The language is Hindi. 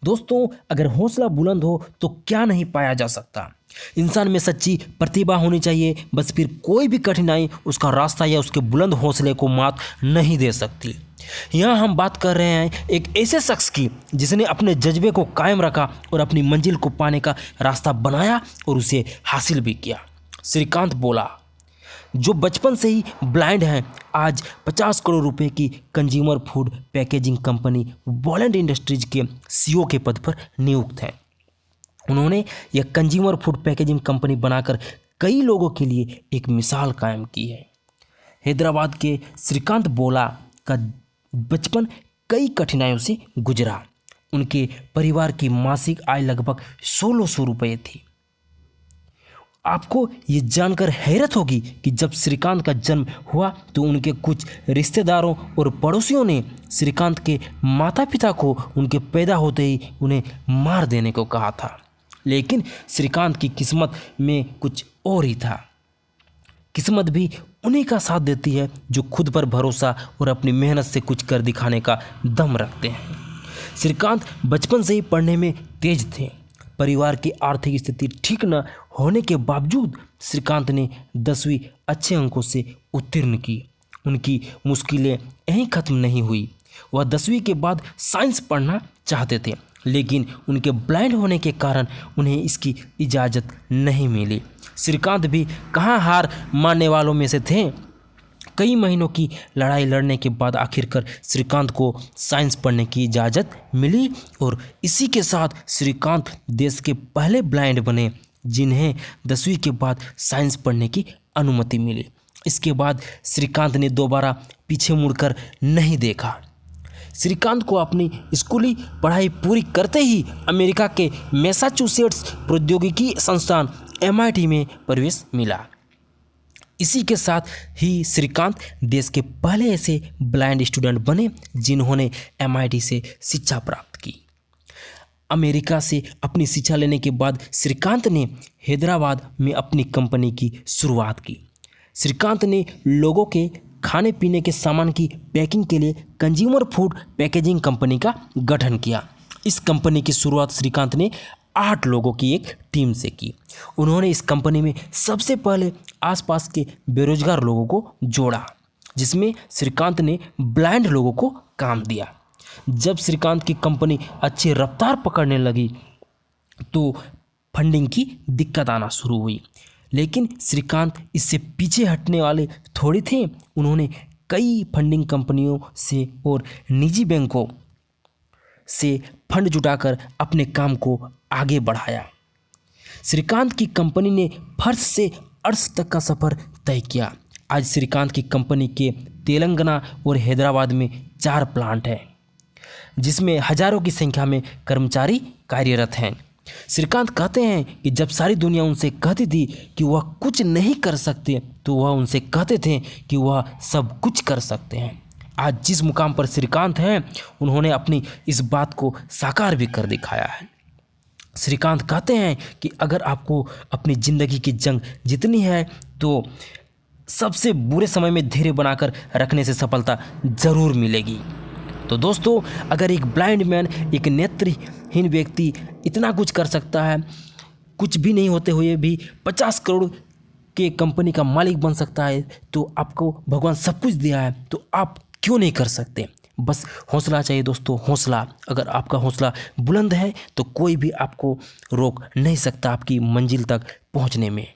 दोस्तों, अगर हौसला बुलंद हो तो क्या नहीं पाया जा सकता। इंसान में सच्ची प्रतिभा होनी चाहिए, बस फिर कोई भी कठिनाई उसका रास्ता या उसके बुलंद हौसले को मात नहीं दे सकती। यहाँ हम बात कर रहे हैं एक ऐसे शख्स की जिसने अपने जज्बे को कायम रखा और अपनी मंजिल को पाने का रास्ता बनाया और उसे हासिल भी किया। श्रीकांत बोला, जो बचपन से ही ब्लाइंड हैं, आज 50 करोड़ रुपए की consumer food packaging company वॉलेंट industries के सीईओ के पद पर नियुक्त हैं। उन्होंने यह कंज्यूमर फूड पैकेजिंग कंपनी बनाकर कई लोगों के लिए एक मिसाल कायम की है। हैदराबाद के श्रीकांत बोला का बचपन कई कठिनाइयों से गुजरा। उनके परिवार की मासिक आय लगभग 1600 रुपये थी। आपको ये जानकर हैरत होगी कि जब श्रीकांत का जन्म हुआ तो उनके कुछ रिश्तेदारों और पड़ोसियों ने श्रीकांत के माता पिता को उनके पैदा होते ही उन्हें मार देने को कहा था, लेकिन श्रीकांत की किस्मत में कुछ और ही था। किस्मत भी उन्हीं का साथ देती है जो खुद पर भरोसा और अपनी मेहनत से कुछ कर दिखाने का दम रखते हैं। श्रीकांत बचपन से ही पढ़ने में तेज थे। परिवार की आर्थिक स्थिति ठीक न होने के बावजूद श्रीकांत ने 10वीं अच्छे अंकों से उत्तीर्ण की। उनकी मुश्किलें यहीं खत्म नहीं हुई। वह 10वीं के बाद साइंस पढ़ना चाहते थे, लेकिन उनके ब्लाइंड होने के कारण उन्हें इसकी इजाज़त नहीं मिली। श्रीकांत भी कहाँ हार मानने वालों में से थे। कई महीनों की लड़ाई लड़ने के बाद आखिरकार श्रीकांत को साइंस पढ़ने की इजाज़त मिली और इसी के साथ श्रीकांत देश के पहले ब्लाइंड बने जिन्हें 10वीं के बाद साइंस पढ़ने की अनुमति मिली। इसके बाद श्रीकांत ने दोबारा पीछे मुड़कर नहीं देखा। श्रीकांत को अपनी स्कूली पढ़ाई पूरी करते ही अमेरिका के मैसाचुसेट्स प्रौद्योगिकी संस्थान MIT में प्रवेश मिला। इसी के साथ ही श्रीकांत देश के पहले ऐसे ब्लाइंड स्टूडेंट बने जिन्होंने MIT से शिक्षा प्राप्त की। अमेरिका से अपनी शिक्षा लेने के बाद श्रीकांत ने हैदराबाद में अपनी कंपनी की शुरुआत की। श्रीकांत ने लोगों के खाने पीने के सामान की पैकिंग के लिए कंज्यूमर फूड पैकेजिंग कंपनी का गठन किया। इस कंपनी की शुरुआत श्रीकांत ने 8 लोगों की एक टीम से की। उन्होंने इस कंपनी में सबसे पहले आसपास के बेरोजगार लोगों को जोड़ा, जिसमें श्रीकांत ने ब्लाइंड लोगों को काम दिया। जब श्रीकांत की कंपनी अच्छी रफ्तार पकड़ने लगी तो फंडिंग की दिक्कत आना शुरू हुई, लेकिन श्रीकांत इससे पीछे हटने वाले थोड़ी थे। उन्होंने कई फंडिंग कंपनियों से और निजी बैंकों से फंड जुटाकर अपने काम को आगे बढ़ाया। श्रीकांत की कंपनी ने फर्श से अर्श तक का सफ़र तय किया। आज श्रीकांत की कंपनी के तेलंगाना और हैदराबाद में 4 प्लांट हैं, जिसमें हजारों की संख्या में कर्मचारी कार्यरत हैं। श्रीकांत कहते हैं कि जब सारी दुनिया उनसे कहती थी कि वह कुछ नहीं कर सकते, तो वह उनसे कहते थे कि वह सब कुछ कर सकते हैं। आज जिस मुकाम पर श्रीकांत हैं, उन्होंने अपनी इस बात को साकार भी कर दिखाया है। श्रीकांत कहते हैं कि अगर आपको अपनी ज़िंदगी की जंग जीतनी है तो सबसे बुरे समय में धैर्य बनाकर रखने से सफलता ज़रूर मिलेगी। तो दोस्तों, अगर एक ब्लाइंड मैन, एक नेत्रहीन व्यक्ति इतना कुछ कर सकता है, कुछ भी नहीं होते हुए भी 50 करोड़ के कंपनी का मालिक बन सकता है, तो आपको भगवान सब कुछ दिया है, तो आप क्यों नहीं कर सकते। बस हौसला चाहिए दोस्तों, हौसला। अगर आपका हौसला बुलंद है तो कोई भी आपको रोक नहीं सकता आपकी मंजिल तक पहुंचने में।